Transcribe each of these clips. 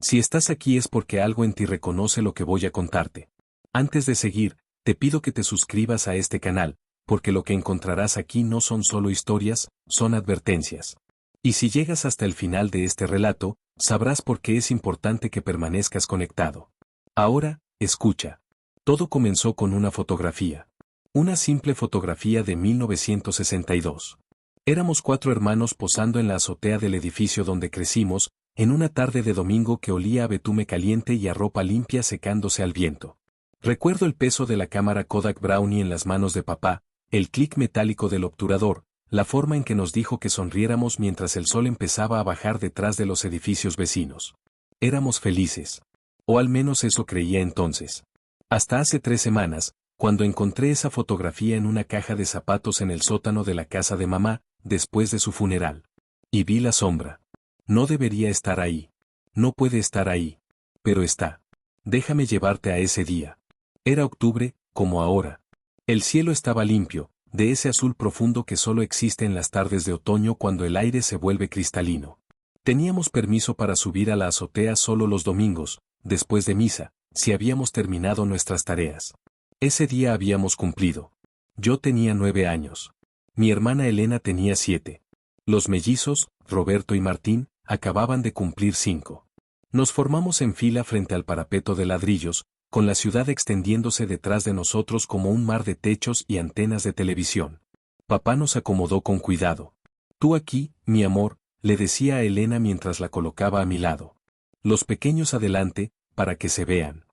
Si estás aquí es porque algo en ti reconoce lo que voy a contarte. Antes de seguir, te pido que te suscribas a este canal, porque lo que encontrarás aquí no son solo historias, son advertencias. Y si llegas hasta el final de este relato, sabrás por qué es importante que permanezcas conectado. Ahora, escucha. Todo comenzó con una fotografía. Una simple fotografía de 1962. Éramos 4 hermanos posando en la azotea del edificio donde crecimos, en una tarde de domingo que olía a betume caliente y a ropa limpia secándose al viento. Recuerdo el peso de la cámara Kodak Brownie en las manos de papá, el clic metálico del obturador, la forma en que nos dijo que sonriéramos mientras el sol empezaba a bajar detrás de los edificios vecinos. Éramos felices. O al menos eso creía entonces. Hasta hace 3 semanas, cuando encontré esa fotografía en una caja de zapatos en el sótano de la casa de mamá, después de su funeral. Y vi la sombra. No debería estar ahí. No puede estar ahí. Pero está. Déjame llevarte a ese día. Era octubre, como ahora. El cielo estaba limpio, de ese azul profundo que solo existe en las tardes de otoño cuando el aire se vuelve cristalino. Teníamos permiso para subir a la azotea solo los domingos, después de misa, si habíamos terminado nuestras tareas. Ese día habíamos cumplido. Yo tenía 9 años. Mi hermana Elena tenía 7. Los mellizos, Roberto y Martín, acababan de cumplir 5. Nos formamos en fila frente al parapeto de ladrillos, con la ciudad extendiéndose detrás de nosotros como un mar de techos y antenas de televisión. Papá nos acomodó con cuidado. Tú aquí, mi amor, le decía a Elena mientras la colocaba a mi lado. Los pequeños adelante, para que se vean.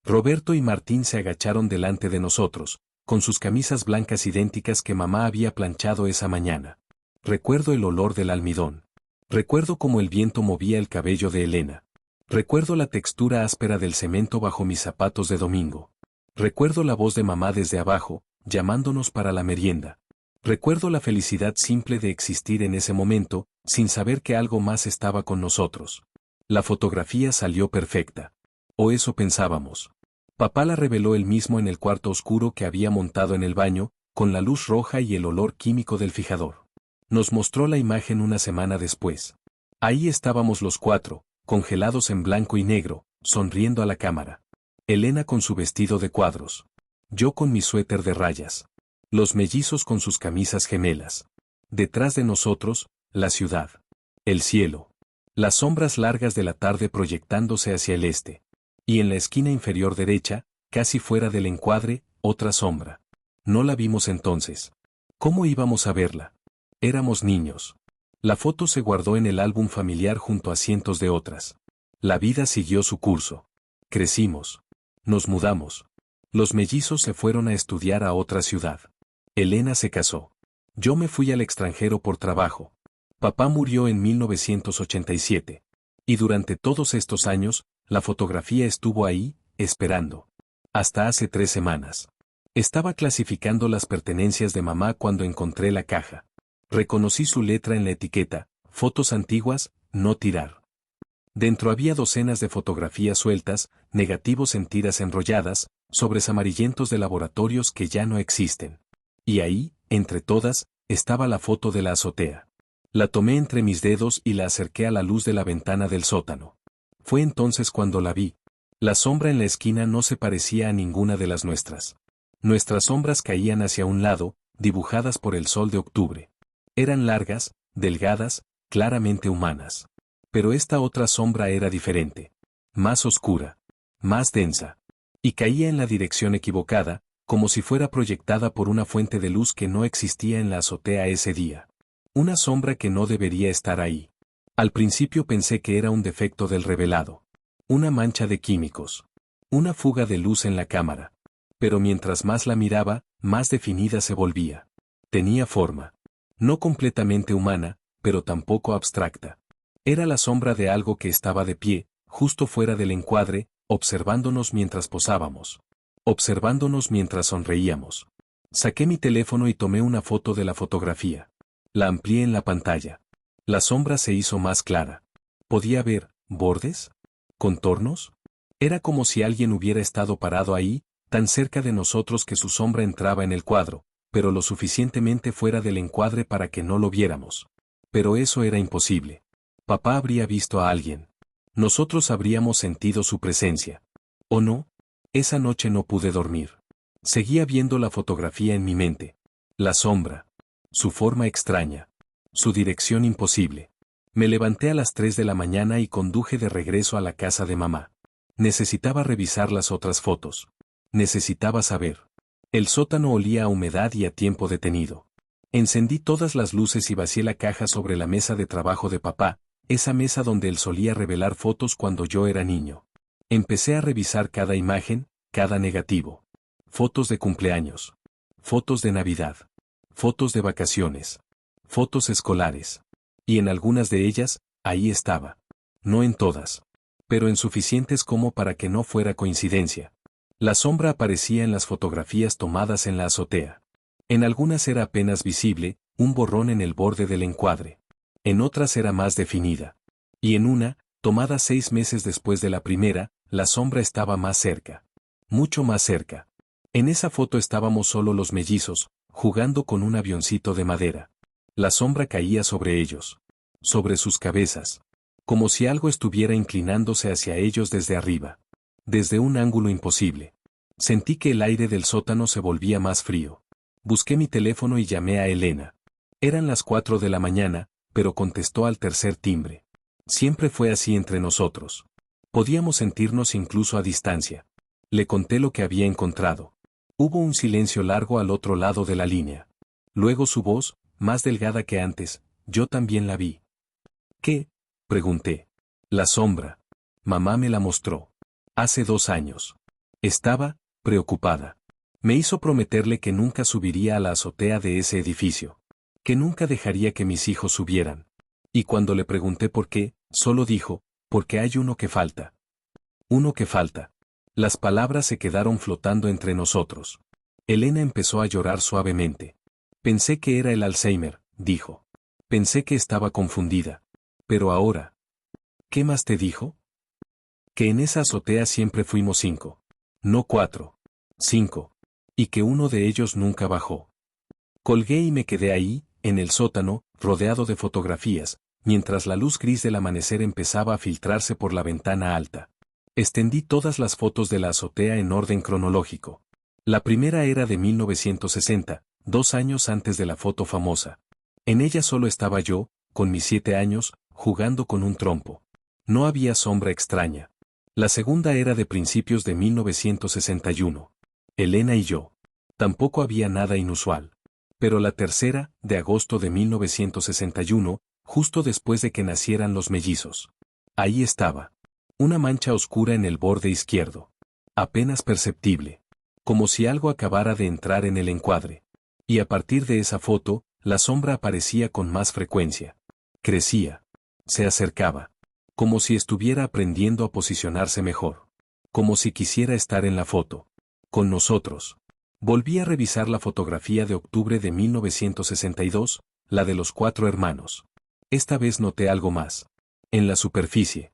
Roberto y Martín se agacharon delante de nosotros, con sus camisas blancas idénticas que mamá había planchado esa mañana. Recuerdo el olor del almidón. Recuerdo cómo el viento movía el cabello de Elena. Recuerdo la textura áspera del cemento bajo mis zapatos de domingo. Recuerdo la voz de mamá desde abajo, llamándonos para la merienda. Recuerdo la felicidad simple de existir en ese momento, sin saber que algo más estaba con nosotros. La fotografía salió perfecta. O eso pensábamos. Papá la reveló él mismo en el cuarto oscuro que había montado en el baño, con la luz roja y el olor químico del fijador. Nos mostró la imagen una semana después. Ahí estábamos los 4, congelados en blanco y negro, sonriendo a la cámara. Elena con su vestido de cuadros. Yo con mi suéter de rayas. Los mellizos con sus camisas gemelas. Detrás de nosotros, la ciudad. El cielo. Las sombras largas de la tarde proyectándose hacia el este. Y en la esquina inferior derecha, casi fuera del encuadre, otra sombra. No la vimos entonces. ¿Cómo íbamos a verla? Éramos niños. La foto se guardó en el álbum familiar junto a cientos de otras. La vida siguió su curso. Crecimos. Nos mudamos. Los mellizos se fueron a estudiar a otra ciudad. Elena se casó. Yo me fui al extranjero por trabajo. Papá murió en 1987. Y durante todos estos años, la fotografía estuvo ahí, esperando. Hasta hace 3 semanas. Estaba clasificando las pertenencias de mamá cuando encontré la caja. Reconocí su letra en la etiqueta, fotos antiguas, no tirar. Dentro había docenas de fotografías sueltas, negativos en tiras enrolladas, sobres amarillentos de laboratorios que ya no existen. Y ahí, entre todas, estaba la foto de la azotea. La tomé entre mis dedos y la acerqué a la luz de la ventana del sótano. Fue entonces cuando la vi. La sombra en la esquina no se parecía a ninguna de las nuestras. Nuestras sombras caían hacia un lado, dibujadas por el sol de octubre. Eran largas, delgadas, claramente humanas. Pero esta otra sombra era diferente. Más oscura. Más densa. Y caía en la dirección equivocada, como si fuera proyectada por una fuente de luz que no existía en la azotea ese día. Una sombra que no debería estar ahí. Al principio pensé que era un defecto del revelado. Una mancha de químicos. Una fuga de luz en la cámara. Pero mientras más la miraba, más definida se volvía. Tenía forma. No completamente humana, pero tampoco abstracta. Era la sombra de algo que estaba de pie, justo fuera del encuadre, observándonos mientras posábamos. Observándonos mientras sonreíamos. Saqué mi teléfono y tomé una foto de la fotografía. La amplié en la pantalla. La sombra se hizo más clara. ¿Podía ver bordes? ¿Contornos? Era como si alguien hubiera estado parado ahí, tan cerca de nosotros que su sombra entraba en el cuadro, pero lo suficientemente fuera del encuadre para que no lo viéramos. Pero eso era imposible. Papá habría visto a alguien. Nosotros habríamos sentido su presencia. ¿O no? Esa noche no pude dormir. Seguía viendo la fotografía en mi mente. La sombra. Su forma extraña. Su dirección imposible. Me levanté a las 3 de la mañana y conduje de regreso a la casa de mamá. Necesitaba revisar las otras fotos. Necesitaba saber. El sótano olía a humedad y a tiempo detenido. Encendí todas las luces y vacié la caja sobre la mesa de trabajo de papá, esa mesa donde él solía revelar fotos cuando yo era niño. Empecé a revisar cada imagen, cada negativo. Fotos de cumpleaños. Fotos de Navidad. Fotos de vacaciones. Fotos escolares. Y en algunas de ellas, ahí estaba. No en todas. Pero en suficientes como para que no fuera coincidencia. La sombra aparecía en las fotografías tomadas en la azotea. En algunas era apenas visible, un borrón en el borde del encuadre. En otras era más definida. Y en una, tomada 6 meses después de la primera, la sombra estaba más cerca. Mucho más cerca. En esa foto estábamos solo los mellizos, jugando con un avioncito de madera. La sombra caía sobre ellos. Sobre sus cabezas. Como si algo estuviera inclinándose hacia ellos desde arriba. Desde un ángulo imposible. Sentí que el aire del sótano se volvía más frío. Busqué mi teléfono y llamé a Elena. Eran las 4 de la mañana, pero contestó al tercer timbre. Siempre fue así entre nosotros. Podíamos sentirnos incluso a distancia. Le conté lo que había encontrado. Hubo un silencio largo al otro lado de la línea. Luego su voz, más delgada que antes, yo también la vi. ¿Qué? Pregunté. La sombra. Mamá me la mostró. Hace 2 años. Estaba preocupada. Me hizo prometerle que nunca subiría a la azotea de ese edificio. Que nunca dejaría que mis hijos subieran. Y cuando le pregunté por qué, solo dijo, porque hay uno que falta. Uno que falta. Las palabras se quedaron flotando entre nosotros. Elena empezó a llorar suavemente. Pensé que era el Alzheimer, dijo. Pensé que estaba confundida. Pero ahora. ¿Qué más te dijo? Que en esa azotea siempre fuimos 5. No 4. 5. Y que uno de ellos nunca bajó. Colgué y me quedé ahí, en el sótano, rodeado de fotografías, mientras la luz gris del amanecer empezaba a filtrarse por la ventana alta. Extendí todas las fotos de la azotea en orden cronológico. La primera era de 1960, 2 años antes de la foto famosa. En ella solo estaba yo, con mis 7 años, jugando con un trompo. No había sombra extraña. La segunda era de principios de 1961. Elena y yo. Tampoco había nada inusual. Pero la tercera, de agosto de 1961, justo después de que nacieran los mellizos. Ahí estaba. Una mancha oscura en el borde izquierdo. Apenas perceptible. Como si algo acabara de entrar en el encuadre. Y a partir de esa foto, la sombra aparecía con más frecuencia. Crecía. Se acercaba. Como si estuviera aprendiendo a posicionarse mejor. Como si quisiera estar en la foto. Con nosotros. Volví a revisar la fotografía de octubre de 1962, la de los 4 hermanos. Esta vez noté algo más. En la superficie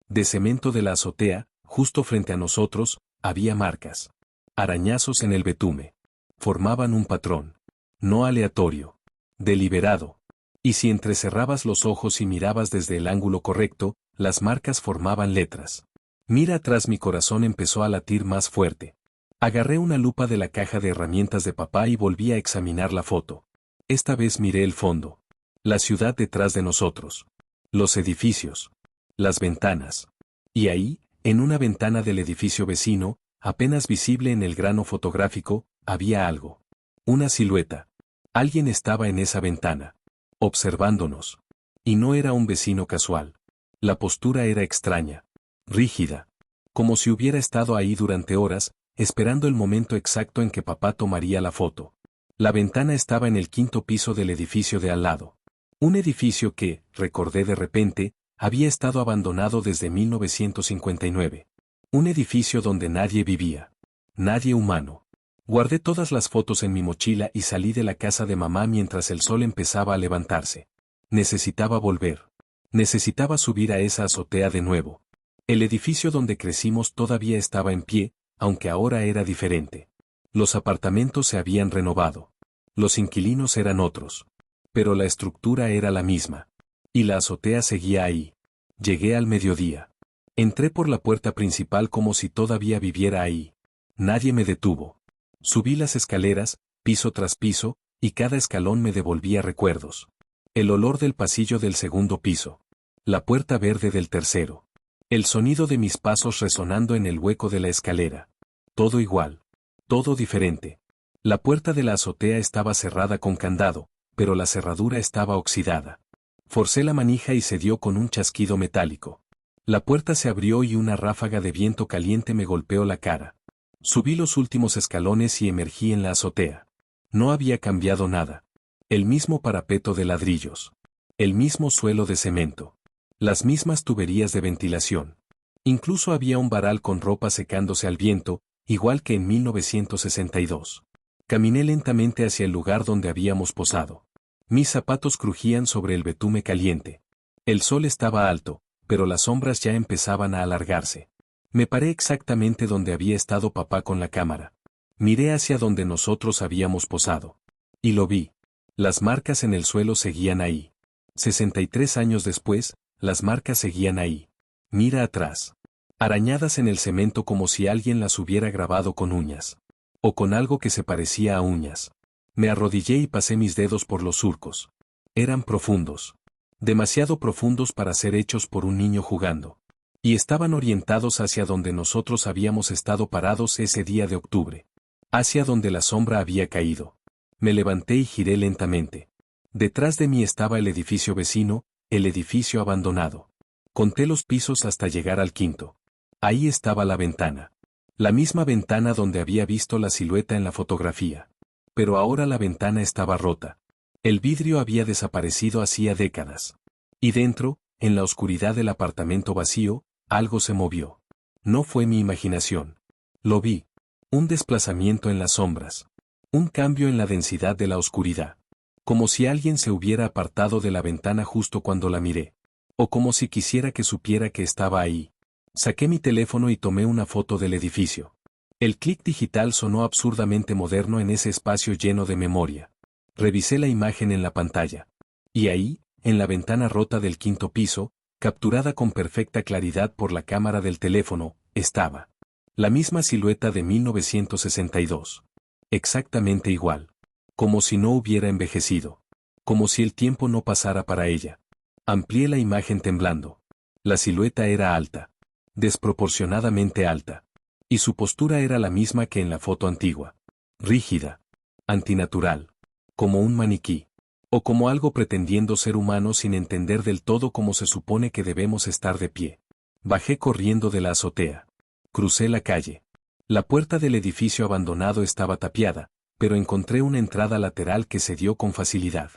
de cemento de la azotea, justo frente a nosotros, había marcas. Arañazos en el betume. Formaban un patrón. No aleatorio. Deliberado. Y si entrecerrabas los ojos y mirabas desde el ángulo correcto, las marcas formaban letras. Mira atrás, mi corazón empezó a latir más fuerte. Agarré una lupa de la caja de herramientas de papá y volví a examinar la foto. Esta vez miré el fondo. La ciudad detrás de nosotros. Los edificios. Las ventanas. Y ahí, en una ventana del edificio vecino, apenas visible en el grano fotográfico, había algo. Una silueta. Alguien estaba en esa ventana. Observándonos. Y no era un vecino casual. La postura era extraña. Rígida. Como si hubiera estado ahí durante horas, esperando el momento exacto en que papá tomaría la foto. La ventana estaba en el 5.º piso del edificio de al lado. Un edificio que, recordé de repente, había estado abandonado desde 1959. Un edificio donde nadie vivía. Nadie humano. Guardé todas las fotos en mi mochila y salí de la casa de mamá mientras el sol empezaba a levantarse. Necesitaba volver. Necesitaba subir a esa azotea de nuevo. El edificio donde crecimos todavía estaba en pie, aunque ahora era diferente. Los apartamentos se habían renovado. Los inquilinos eran otros. Pero la estructura era la misma. Y la azotea seguía ahí. Llegué al mediodía. Entré por la puerta principal como si todavía viviera ahí. Nadie me detuvo. Subí las escaleras, piso tras piso, y cada escalón me devolvía recuerdos. El olor del pasillo del segundo piso. La puerta verde del tercero. El sonido de mis pasos resonando en el hueco de la escalera. Todo igual. Todo diferente. La puerta de la azotea estaba cerrada con candado, pero la cerradura estaba oxidada. Forcé la manija y se dio con un chasquido metálico. La puerta se abrió y una ráfaga de viento caliente me golpeó la cara. Subí los últimos escalones y emergí en la azotea. No había cambiado nada. El mismo parapeto de ladrillos. El mismo suelo de cemento. Las mismas tuberías de ventilación. Incluso había un varal con ropa secándose al viento, igual que en 1962. Caminé lentamente hacia el lugar donde habíamos posado. Mis zapatos crujían sobre el betume caliente. El sol estaba alto, pero las sombras ya empezaban a alargarse. Me paré exactamente donde había estado papá con la cámara. Miré hacia donde nosotros habíamos posado. Y lo vi. Las marcas en el suelo seguían ahí. 63 años después, las marcas seguían ahí. Mira atrás. Arañadas en el cemento como si alguien las hubiera grabado con uñas. O con algo que se parecía a uñas. Me arrodillé y pasé mis dedos por los surcos. Eran profundos. Demasiado profundos para ser hechos por un niño jugando. Y estaban orientados hacia donde nosotros habíamos estado parados ese día de octubre. Hacia donde la sombra había caído. Me levanté y giré lentamente. Detrás de mí estaba el edificio vecino, el edificio abandonado. Conté los pisos hasta llegar al quinto. Ahí estaba la ventana. La misma ventana donde había visto la silueta en la fotografía. Pero ahora la ventana estaba rota. El vidrio había desaparecido hacía décadas. Y dentro, en la oscuridad del apartamento vacío, algo se movió. No fue mi imaginación. Lo vi. Un desplazamiento en las sombras. Un cambio en la densidad de la oscuridad. Como si alguien se hubiera apartado de la ventana justo cuando la miré. O como si quisiera que supiera que estaba ahí. Saqué mi teléfono y tomé una foto del edificio. El clic digital sonó absurdamente moderno en ese espacio lleno de memoria. Revisé la imagen en la pantalla. Y ahí, en la ventana rota del quinto piso, capturada con perfecta claridad por la cámara del teléfono, estaba la misma silueta de 1962. Exactamente igual. Como si no hubiera envejecido. Como si el tiempo no pasara para ella. Amplié la imagen temblando. La silueta era alta. Desproporcionadamente alta. Y su postura era la misma que en la foto antigua. Rígida. Antinatural. Como un maniquí. O como algo pretendiendo ser humano sin entender del todo cómo se supone que debemos estar de pie. Bajé corriendo de la azotea. Crucé la calle. La puerta del edificio abandonado estaba tapiada, pero encontré una entrada lateral que se dio con facilidad.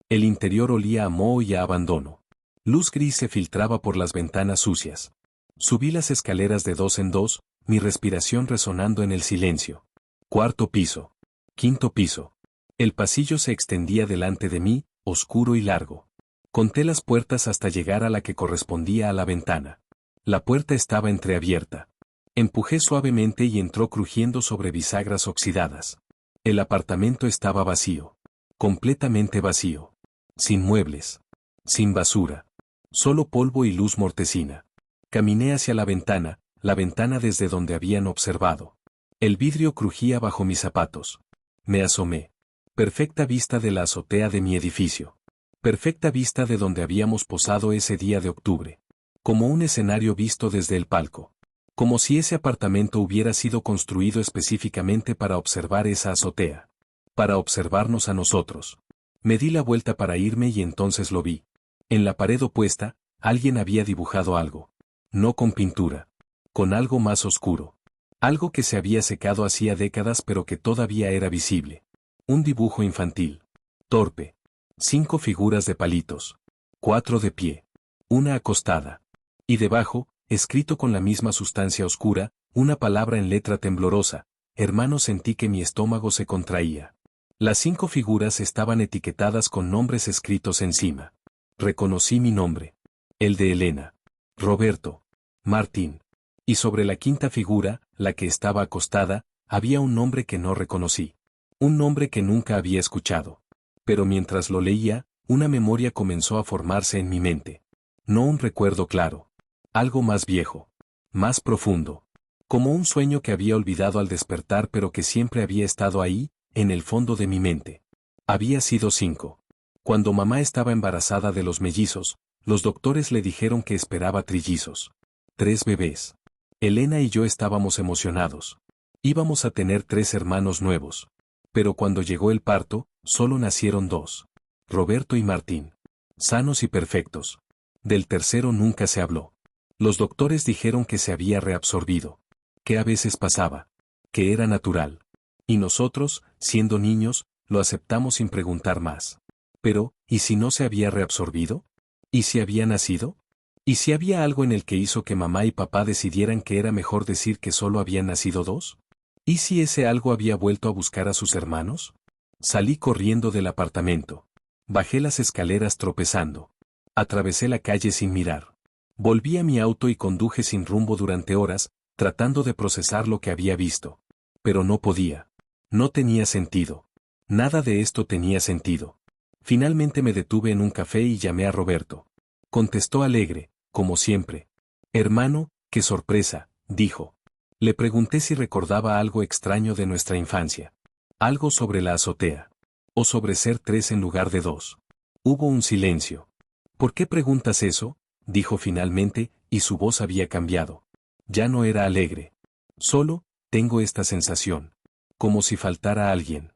El interior olía a moho y a abandono. Luz gris se filtraba por las ventanas sucias. Subí las escaleras de 2 en 2, mi respiración resonando en el silencio. Cuarto piso. Quinto piso. El pasillo se extendía delante de mí, oscuro y largo. Conté las puertas hasta llegar a la que correspondía a la ventana. La puerta estaba entreabierta. Empujé suavemente y entró crujiendo sobre bisagras oxidadas. El apartamento estaba vacío. Completamente vacío. Sin muebles. Sin basura. Solo polvo y luz mortecina. Caminé hacia la ventana desde donde habían observado. El vidrio crujía bajo mis zapatos. Me asomé. Perfecta vista de la azotea de mi edificio. Perfecta vista de donde habíamos posado ese día de octubre. Como un escenario visto desde el palco. Como si ese apartamento hubiera sido construido específicamente para observar esa azotea. Para observarnos a nosotros. Me di la vuelta para irme y entonces lo vi. En la pared opuesta, alguien había dibujado algo. No con pintura. Con algo más oscuro. Algo que se había secado hacía décadas pero que todavía era visible. Un dibujo infantil. Torpe. 5 figuras de palitos. 4 de pie. Una acostada. Y debajo, escrito con la misma sustancia oscura, una palabra en letra temblorosa. Hermano, sentí que mi estómago se contraía. Las 5 figuras estaban etiquetadas con nombres escritos encima. Reconocí mi nombre. El de Elena. Roberto. Martín. Y sobre la quinta figura, la que estaba acostada, había un nombre que no reconocí. Un nombre que nunca había escuchado. Pero mientras lo leía, una memoria comenzó a formarse en mi mente. No un recuerdo claro. Algo más viejo. Más profundo. Como un sueño que había olvidado al despertar pero que siempre había estado ahí, en el fondo de mi mente. Había sido 5. Cuando mamá estaba embarazada de los mellizos, los doctores le dijeron que esperaba trillizos. 3 bebés. Elena y yo estábamos emocionados. Íbamos a tener 3 hermanos nuevos. Pero cuando llegó el parto, solo nacieron 2. Roberto y Martín. Sanos y perfectos. Del tercero nunca se habló. Los doctores dijeron que se había reabsorbido. Que a veces pasaba. Que era natural. Y nosotros, siendo niños, lo aceptamos sin preguntar más. Pero, ¿y si no se había reabsorbido? ¿Y si había nacido? ¿Y si había algo en el que hizo que mamá y papá decidieran que era mejor decir que solo habían nacido 2? ¿Y si ese algo había vuelto a buscar a sus hermanos? Salí corriendo del apartamento. Bajé las escaleras tropezando. Atravesé la calle sin mirar. Volví a mi auto y conduje sin rumbo durante horas, tratando de procesar lo que había visto. Pero no podía. No tenía sentido. Nada de esto tenía sentido. Finalmente me detuve en un café y llamé a Roberto. Contestó alegre, como siempre. Hermano, qué sorpresa, dijo. Le pregunté si recordaba algo extraño de nuestra infancia. Algo sobre la azotea. O sobre ser 3 en lugar de 2. Hubo un silencio. ¿Por qué preguntas eso? Dijo finalmente, y su voz había cambiado. Ya no era alegre. Solo, tengo esta sensación. Como si faltara alguien.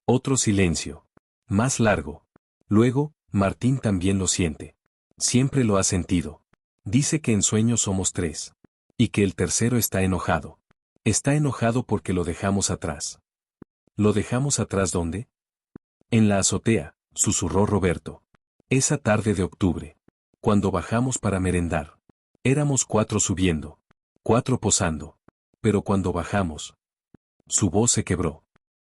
Otro silencio. Más largo. Luego, Martín también lo siente. Siempre lo ha sentido. Dice que en sueños somos 3. Y que el tercero está enojado. Está enojado porque lo dejamos atrás. ¿Lo dejamos atrás dónde? En la azotea, susurró Roberto. Esa tarde de octubre. Cuando bajamos para merendar. Éramos 4 subiendo. 4 posando. Pero cuando bajamos. Su voz se quebró.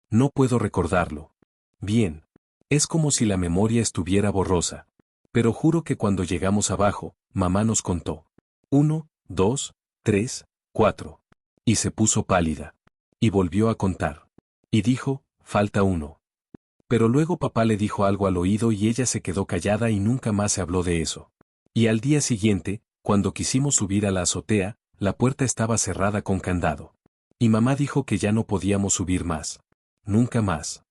No puedo recordarlo. Bien. Es como si la memoria estuviera borrosa. Pero juro que cuando llegamos abajo, mamá nos contó. 1, 2, 3, 4. Y se puso pálida. Y volvió a contar. Y dijo, falta 1. Pero luego papá le dijo algo al oído y ella se quedó callada y nunca más se habló de eso. Y al día siguiente, cuando quisimos subir a la azotea, la puerta estaba cerrada con candado. Y mamá dijo que ya no podíamos subir más. Nunca más.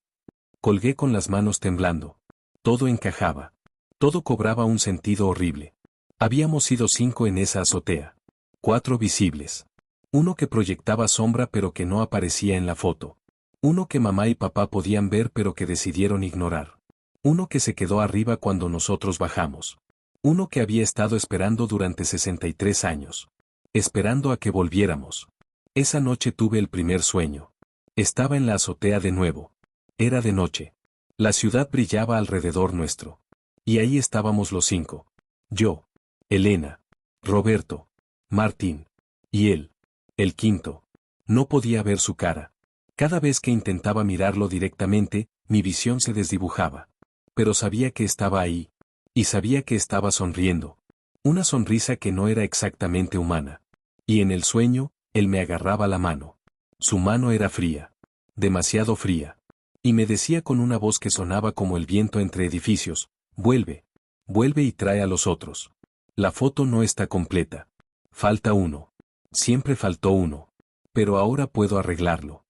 Colgué con las manos temblando. Todo encajaba. Todo cobraba un sentido horrible. Habíamos sido 5 en esa azotea. 4 visibles. Uno que proyectaba sombra pero que no aparecía en la foto. Uno que mamá y papá podían ver pero que decidieron ignorar. Uno que se quedó arriba cuando nosotros bajamos. Uno que había estado esperando durante 63 años. Esperando a que volviéramos. Esa noche tuve el primer sueño. Estaba en la azotea de nuevo. Era de noche. La ciudad brillaba alrededor nuestro. Y ahí estábamos los 5. Yo, Elena, Roberto, Martín. Y él. El quinto. No podía ver su cara. Cada vez que intentaba mirarlo directamente, mi visión se desdibujaba. Pero sabía que estaba ahí. Y sabía que estaba sonriendo. Una sonrisa que no era exactamente humana. Y en el sueño, él me agarraba la mano. Su mano era fría. Demasiado fría. Y me decía con una voz que sonaba como el viento entre edificios, vuelve. Vuelve y trae a los otros. La foto no está completa. Falta 1. Siempre faltó 1. Pero ahora puedo arreglarlo.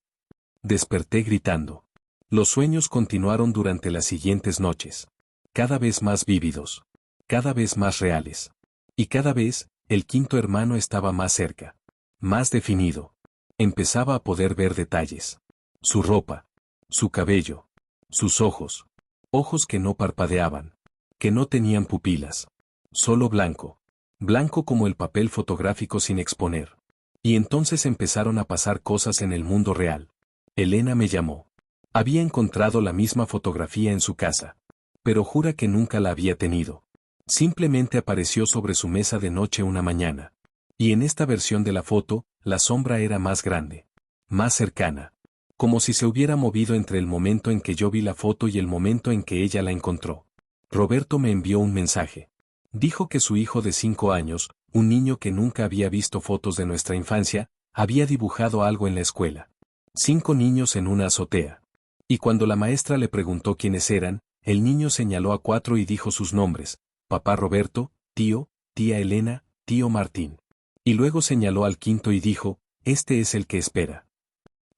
Desperté gritando. Los sueños continuaron durante las siguientes noches. Cada vez más vívidos. Cada vez más reales. Y cada vez, el quinto hermano estaba más cerca. Más definido. Empezaba a poder ver detalles. Su ropa. Su cabello. Sus ojos. Ojos que no parpadeaban. Que no tenían pupilas. Solo blanco. Blanco como el papel fotográfico sin exponer. Y entonces empezaron a pasar cosas en el mundo real. Elena me llamó. Había encontrado la misma fotografía en su casa. Pero jura que nunca la había tenido. Simplemente apareció sobre su mesa de noche una mañana. Y en esta versión de la foto, la sombra era más grande. Más cercana. Como si se hubiera movido entre el momento en que yo vi la foto y el momento en que ella la encontró. Roberto me envió un mensaje. Dijo que su hijo de 5 años, un niño que nunca había visto fotos de nuestra infancia, había dibujado algo en la escuela. 5 niños en una azotea. Y cuando la maestra le preguntó quiénes eran, el niño señaló a 4 y dijo sus nombres: papá Roberto, tío, tía Elena, tío Martín. Y luego señaló al quinto y dijo, este es el que espera.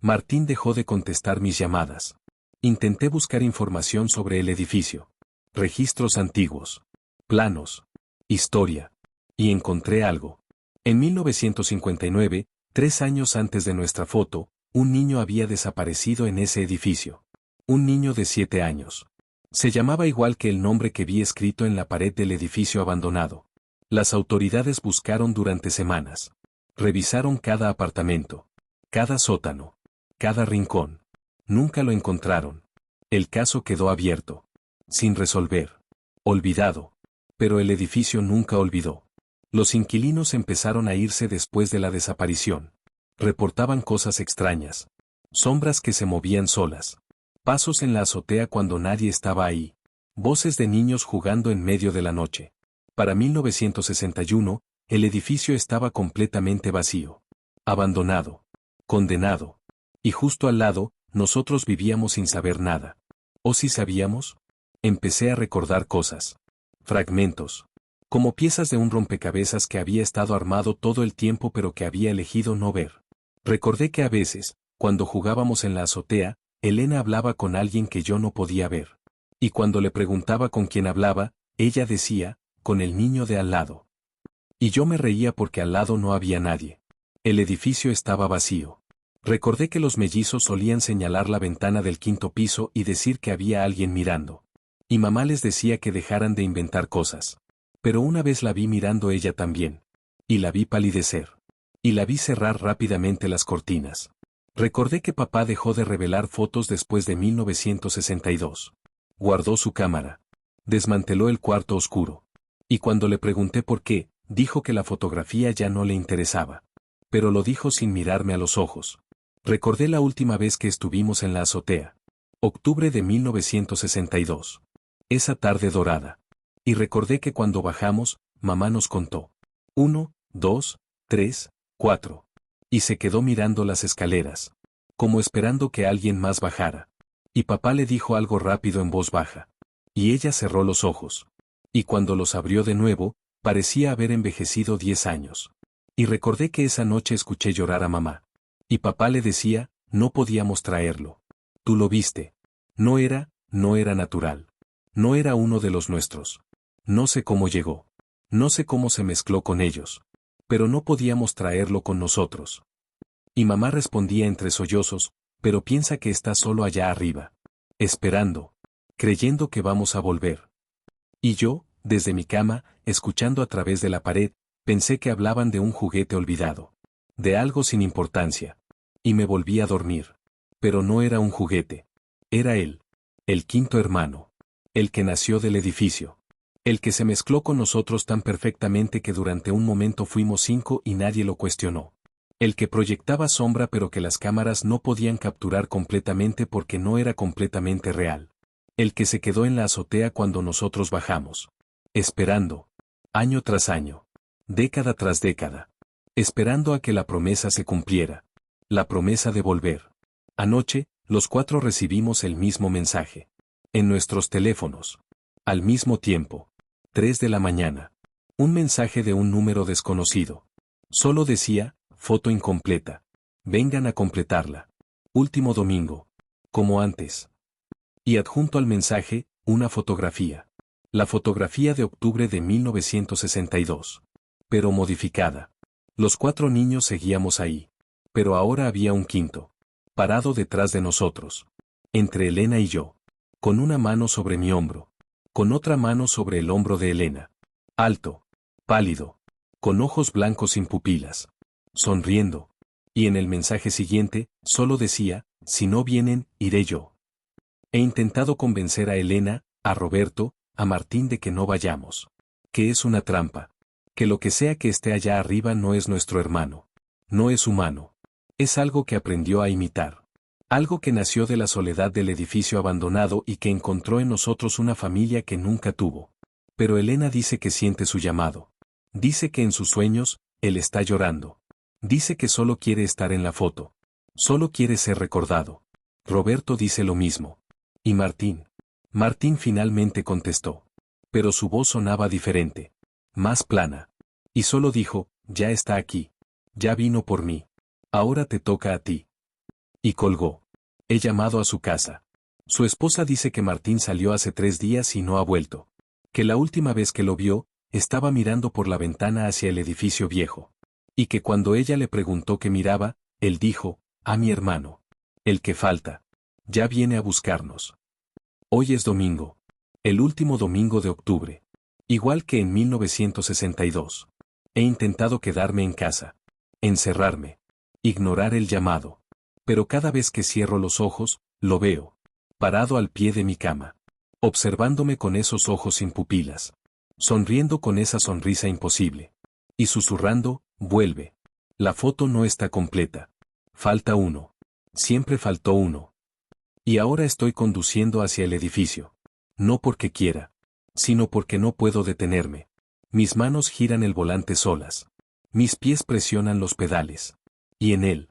Martín dejó de contestar mis llamadas. Intenté buscar información sobre el edificio. Registros antiguos. Planos. Historia. Y encontré algo. En 1959, 3 años antes de nuestra foto, un niño había desaparecido en ese edificio. Un niño de 7 años. Se llamaba igual que el nombre que vi escrito en la pared del edificio abandonado. Las autoridades buscaron durante semanas. Revisaron cada apartamento, cada sótano, cada rincón. Nunca lo encontraron. El caso quedó abierto. Sin resolver. Olvidado. Pero el edificio nunca olvidó. Los inquilinos empezaron a irse después de la desaparición. Reportaban cosas extrañas. Sombras que se movían solas. Pasos en la azotea cuando nadie estaba ahí. Voces de niños jugando en medio de la noche. Para 1961, el edificio estaba completamente vacío. Abandonado. Condenado. Y justo al lado, nosotros vivíamos sin saber nada. ¿O si sabíamos? Empecé a recordar cosas. Fragmentos. Como piezas de un rompecabezas que había estado armado todo el tiempo pero que había elegido no ver. Recordé que a veces, cuando jugábamos en la azotea, Elena hablaba con alguien que yo no podía ver. Y cuando le preguntaba con quién hablaba, ella decía, con el niño de al lado. Y yo me reía porque al lado no había nadie. El edificio estaba vacío. Recordé que los mellizos solían señalar la ventana del quinto piso y decir que había alguien mirando. Y mamá les decía que dejaran de inventar cosas. Pero una vez la vi mirando ella también. Y la vi palidecer. Y la vi cerrar rápidamente las cortinas. Recordé que papá dejó de revelar fotos después de 1962. Guardó su cámara. Desmanteló el cuarto oscuro. Y cuando le pregunté por qué, dijo que la fotografía ya no le interesaba. Pero lo dijo sin mirarme a los ojos. Recordé la última vez que estuvimos en la azotea. Octubre de 1962. Esa tarde dorada. Y recordé que cuando bajamos, mamá nos contó. 1, 2, 3, 4. Y se quedó mirando las escaleras. Como esperando que alguien más bajara. Y papá le dijo algo rápido en voz baja. Y ella cerró los ojos. Y cuando los abrió de nuevo, parecía haber envejecido 10 años. Y recordé que esa noche escuché llorar a mamá. Y papá le decía, no podíamos traerlo. Tú lo viste. No era natural. No era uno de los nuestros. No sé cómo llegó. No sé cómo se mezcló con ellos. Pero no podíamos traerlo con nosotros. Y mamá respondía entre sollozos, pero piensa que está solo allá arriba. Esperando. Creyendo que vamos a volver. Y yo, desde mi cama, escuchando a través de la pared, pensé que hablaban de un juguete olvidado. De algo sin importancia. Y me volví a dormir. Pero no era un juguete. Era él. El quinto hermano. El que nació del edificio. El que se mezcló con nosotros tan perfectamente que durante un momento fuimos 5 y nadie lo cuestionó. El que proyectaba sombra pero que las cámaras no podían capturar completamente porque no era completamente real. El que se quedó en la azotea cuando nosotros bajamos. Esperando. Año tras año. Década tras década. Esperando a que la promesa se cumpliera. La promesa de volver. Anoche, los 4 recibimos el mismo mensaje. En nuestros teléfonos. Al mismo tiempo. 3 de la mañana. Un mensaje de un número desconocido. Solo decía, foto incompleta. Vengan a completarla. Último domingo. Como antes. Y adjunto al mensaje, una fotografía. La fotografía de octubre de 1962. Pero modificada. Los 4 niños seguíamos ahí. Pero ahora había un quinto. Parado detrás de nosotros. Entre Elena y yo. Con una mano sobre mi hombro. Con otra mano sobre el hombro de Elena. Alto. Pálido. Con ojos blancos sin pupilas. Sonriendo. Y en el mensaje siguiente, solo decía, si no vienen, iré yo. He intentado convencer a Elena, a Roberto, a Martín de que no vayamos. Que es una trampa. Que lo que sea que esté allá arriba no es nuestro hermano. No es humano. Es algo que aprendió a imitar. Algo que nació de la soledad del edificio abandonado y que encontró en nosotros una familia que nunca tuvo. Pero Elena dice que siente su llamado. Dice que en sus sueños, él está llorando. Dice que solo quiere estar en la foto. Solo quiere ser recordado. Roberto dice lo mismo. ¿Y Martín? Martín finalmente contestó. Pero su voz sonaba diferente. Más plana. Y solo dijo, ya está aquí. Ya vino por mí. Ahora te toca a ti. Y colgó. He llamado a su casa. Su esposa dice que Martín salió hace 3 días y no ha vuelto. Que la última vez que lo vio, estaba mirando por la ventana hacia el edificio viejo. Y que cuando ella le preguntó qué miraba, él dijo, a mi hermano. El que falta. Ya viene a buscarnos. Hoy es domingo. El último domingo de octubre. Igual que en 1962. He intentado quedarme en casa. Encerrarme. Ignorar el llamado. Pero cada vez que cierro los ojos, lo veo. Parado al pie de mi cama. Observándome con esos ojos sin pupilas. Sonriendo con esa sonrisa imposible. Y susurrando, vuelve. La foto no está completa. Falta uno. Siempre faltó uno. Y ahora estoy conduciendo hacia el edificio. No porque quiera. Sino porque no puedo detenerme. Mis manos giran el volante solas. Mis pies presionan los pedales. Y en el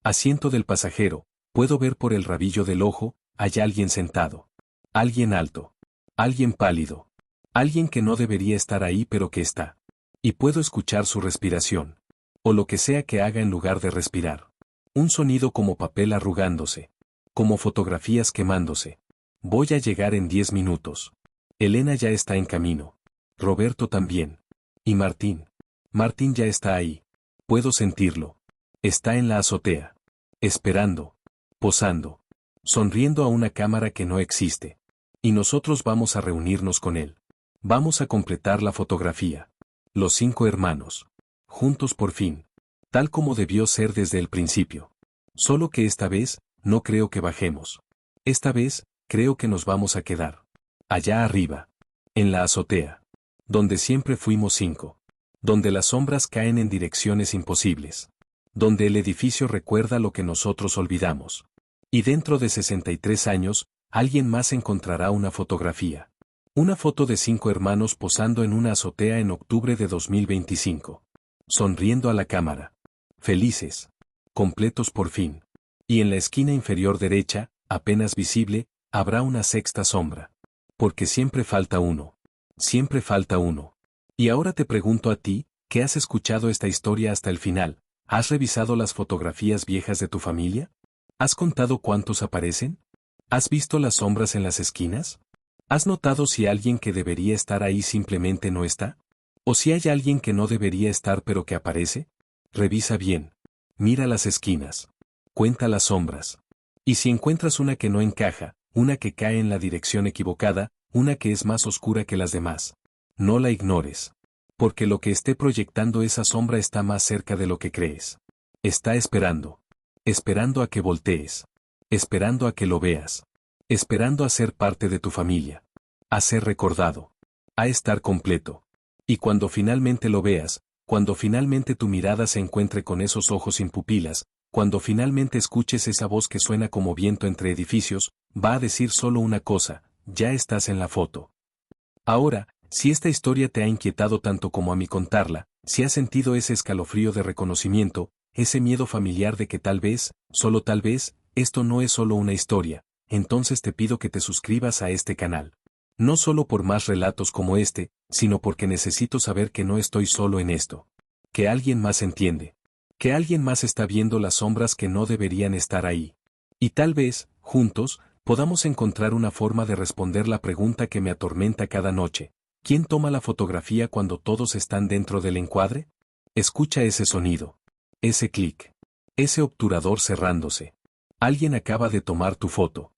asiento del pasajero, puedo ver por el rabillo del ojo, hay alguien sentado. Alguien alto. Alguien pálido. Alguien que no debería estar ahí pero que está. Y puedo escuchar su respiración. O lo que sea que haga en lugar de respirar. Un sonido como papel arrugándose. Como fotografías quemándose. Voy a llegar en 10 minutos. Elena ya está en camino. Roberto también. Y Martín. Martín ya está ahí. Puedo sentirlo. Está en la azotea. Esperando. Posando. Sonriendo a una cámara que no existe. Y nosotros vamos a reunirnos con él. Vamos a completar la fotografía. Los 5 hermanos. Juntos por fin. Tal como debió ser desde el principio. Solo que esta vez, no creo que bajemos. Esta vez, creo que nos vamos a quedar. Allá arriba. En la azotea. Donde siempre fuimos 5. Donde las sombras caen en direcciones imposibles. Donde el edificio recuerda lo que nosotros olvidamos. Y dentro de 63 años, alguien más encontrará una fotografía. Una foto de 5 hermanos posando en una azotea en octubre de 2025. Sonriendo a la cámara. Felices. Completos por fin. Y en la esquina inferior derecha, apenas visible, habrá una 6ª sombra. Porque siempre falta uno. Siempre falta uno. Y ahora te pregunto a ti, que has escuchado esta historia hasta el final, ¿has revisado las fotografías viejas de tu familia? ¿Has contado cuántos aparecen? ¿Has visto las sombras en las esquinas? ¿Has notado si alguien que debería estar ahí simplemente no está? ¿O si hay alguien que no debería estar pero que aparece? Revisa bien. Mira las esquinas. Cuenta las sombras. Y si encuentras una que no encaja, una que cae en la dirección equivocada, una que es más oscura que las demás, no la ignores. Porque lo que esté proyectando esa sombra está más cerca de lo que crees. Está esperando. Esperando a que voltees. Esperando a que lo veas. Esperando a ser parte de tu familia. A ser recordado. A estar completo. Y cuando finalmente lo veas, cuando finalmente tu mirada se encuentre con esos ojos sin pupilas, cuando finalmente escuches esa voz que suena como viento entre edificios, va a decir solo una cosa, ya estás en la foto. Ahora, si esta historia te ha inquietado tanto como a mí contarla, si has sentido ese escalofrío de reconocimiento, ese miedo familiar de que tal vez, solo tal vez, esto no es solo una historia, entonces te pido que te suscribas a este canal. No solo por más relatos como este, sino porque necesito saber que no estoy solo en esto. Que alguien más entiende. Que alguien más está viendo las sombras que no deberían estar ahí. Y tal vez, juntos, podamos encontrar una forma de responder la pregunta que me atormenta cada noche. ¿Quién toma la fotografía cuando todos están dentro del encuadre? Escucha ese sonido. Ese clic. Ese obturador cerrándose. Alguien acaba de tomar tu foto.